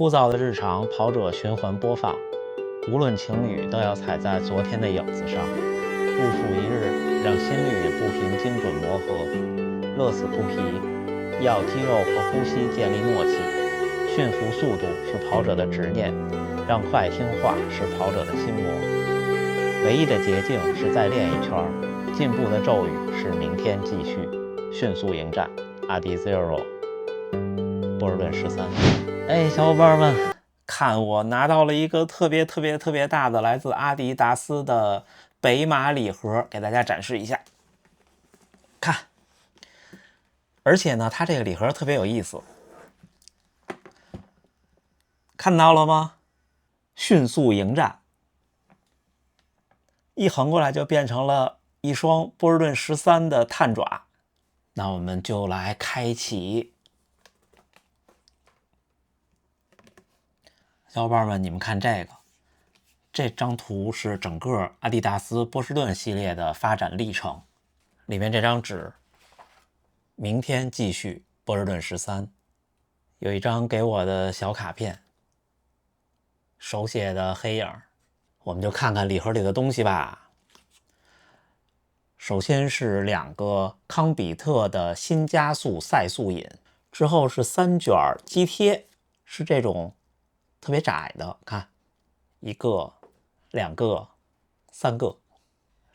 枯燥的日常，跑者循环播放，无论晴雨，都要踩在昨天的影子上。日复一日，让心率与步频精准磨合，乐此不疲。要肌肉和呼吸建立默契。驯服速度是跑者的执念，让快听话是跑者的心魔。唯一的捷径是再练一圈，进步的咒语是明天继续。迅速迎战，阿迪 Zero， 波士顿13。哎，小伙伴们，看我拿到了一个特别大的来自阿迪达斯的北马礼盒，给大家展示一下。看，而且呢，它这个礼盒特别有意思，看到了吗？迅速迎战，一横过来就变成了一双波士顿13的探爪。那我们就来开启。小伙伴们，你们看这张图是整个阿迪达斯波士顿系列的发展历程。里面这张纸，明天继续波士顿13，有一张给我的小卡片，手写的黑影。我们就看看礼盒里的东西吧。首先是2个康比特的新加速赛速饮，之后是3卷肌贴，是这种特别窄的，看，1个、2个、3个。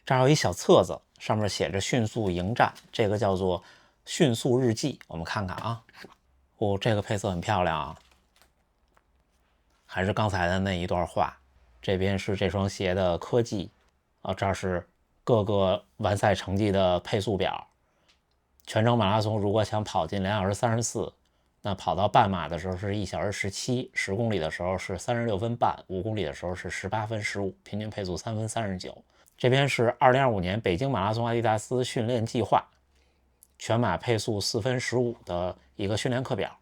这儿有一小册子，上面写着迅速迎战，这个叫做迅速日记。我们看看啊，哦，这个配色很漂亮啊，还是刚才的那一段话。这边是这双鞋的科技啊，这儿是各个完赛成绩的配速表。全程马拉松如果想跑进2小时34，那跑到半马的时候是1小时17，10公里的时候是36分半，5公里的时候是18分15，平均配速3分39。这边是2025年北京马拉松阿迪达斯训练计划，全马配速4分15的一个训练课表。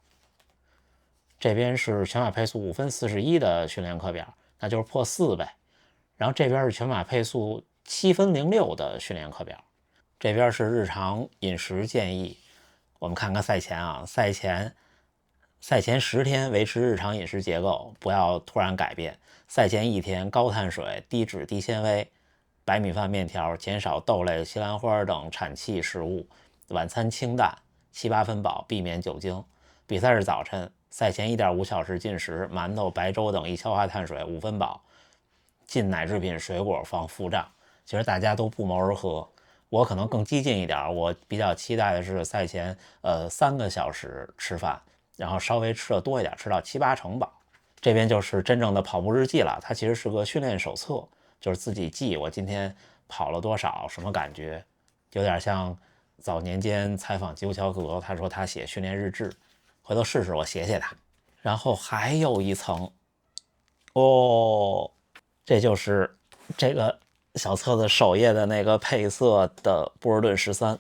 这边是全马配速5分41的训练课表，那就是破4呗。然后这边是全马配速7分06的训练课表。这边是日常饮食建议。我们看看赛前啊，赛前10天维持日常饮食结构，不要突然改变。赛前1天高碳水、低脂、低纤维，白米饭、面条，减少豆类、西兰花等产气食物。晚餐清淡，7、8分饱，避免酒精。比赛日早晨，赛前1.5小时进食馒头、白粥等易消化碳水3分饱，禁奶制品、水果，防腹胀。其实大家都不谋而合。我可能更激进一点，我比较期待的是赛前3个小时吃饭，然后稍微吃的多一点，吃到7、8成饱。这边就是真正的跑步日记了，它其实是个训练手册，就是自己记我今天跑了多少，什么感觉，有点像早年间采访吉欧乔格，他说他写训练日志，回头试试我写他。然后还有一层哦，这就是这个小册子首页的那个配色的波士顿13。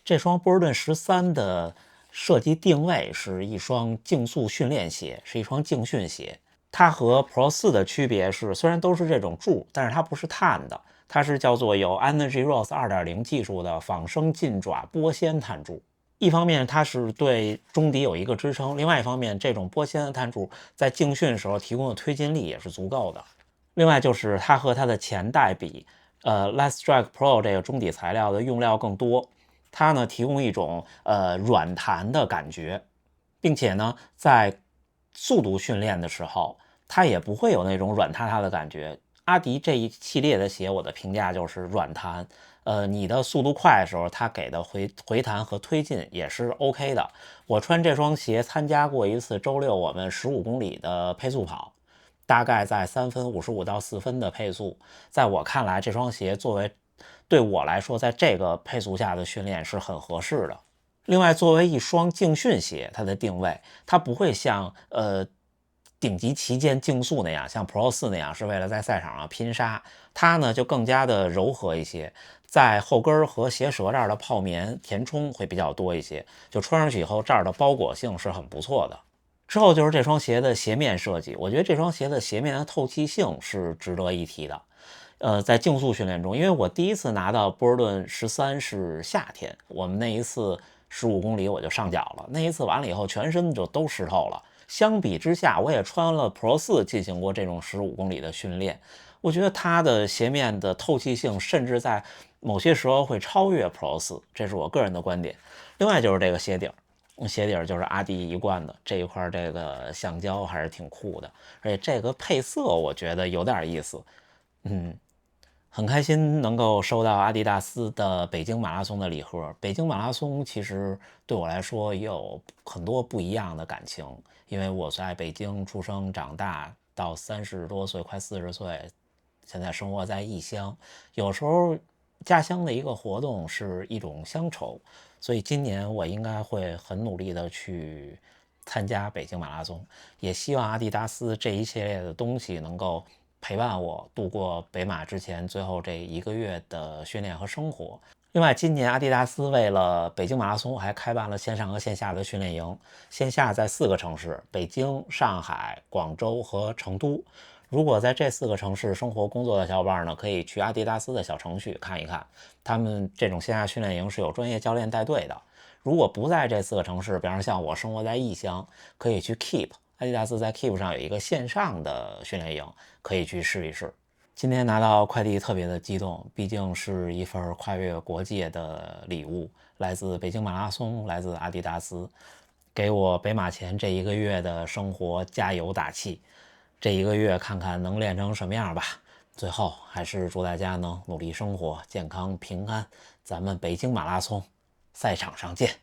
这双波士顿13的设计定位是一双竞速训练鞋，是一双竞训鞋。它和 Pro 4的区别是，虽然都是这种柱，但是它不是碳的，它是叫做有 Energy Rose 2.0 技术的仿生劲爪玻纤碳柱。一方面它是对中底有一个支撑，另外一方面这种玻纤的碳柱在竞训时候提供的推进力也是足够的。另外就是它和它的前代比，Less Strike Pro 这个中底材料的用料更多，它呢提供一种软弹的感觉，并且呢在速度训练的时候它也不会有那种软塌塌的感觉。阿迪这一系列的鞋我的评价就是软弹，你的速度快的时候它给的回弹和推进也是 OK 的。我穿这双鞋参加过一次周6我们15公里的配速跑，大概在3分55到4分的配速，在我看来这双鞋作为对我来说在这个配速下的训练是很合适的。另外作为一双竞训鞋，它的定位它不会像顶级旗舰竞速那样，像 Pro 4那样是为了在赛场上拼杀，它呢就更加的柔和一些，在后跟和鞋舌这儿的泡棉填充会比较多一些，就穿上去以后这儿的包裹性是很不错的。之后就是这双鞋的鞋面设计，我觉得这双鞋的鞋面的透气性是值得一提的。在竞速训练中，因为我第一次拿到波士顿13是夏天，我们那一次15公里我就上脚了。那一次完了以后，全身就都湿透了。相比之下，我也穿了 Pro 4进行过这种15公里的训练，我觉得它的鞋面的透气性甚至在某些时候会超越 Pro 4，这是我个人的观点。另外就是这个鞋底儿。鞋底儿就是阿迪一贯的这一块，这个橡胶还是挺酷的，而且这个配色我觉得有点意思。很开心能够收到阿迪达斯的北京马拉松的礼盒。北京马拉松其实对我来说也有很多不一样的感情，因为我在北京出生长大，到30多岁快40岁，现在生活在异乡，有时候家乡的一个活动是一种乡愁，所以今年我应该会很努力的去参加北京马拉松，也希望阿迪达斯这一系列的东西能够陪伴我度过北马之前最后这1个月的训练和生活。另外，今年阿迪达斯为了北京马拉松还开办了线上和线下的训练营，线下在4个城市：北京、上海、广州和成都。如果在这4个城市生活工作的小伙伴呢，可以去阿迪达斯的小程序看一看，他们这种线下训练营是有专业教练带队的。如果不在这4个城市，比方像我生活在异乡，可以去 Keep， 阿迪达斯在 Keep 上有一个线上的训练营，可以去试一试。今天拿到快递特别的激动，毕竟是一份跨越国界的礼物，来自北京马拉松，来自阿迪达斯，给我北马前这1个月的生活加油打气。这1个月看看能练成什么样吧。最后还是祝大家能努力生活，健康平安。咱们北京马拉松赛场上见。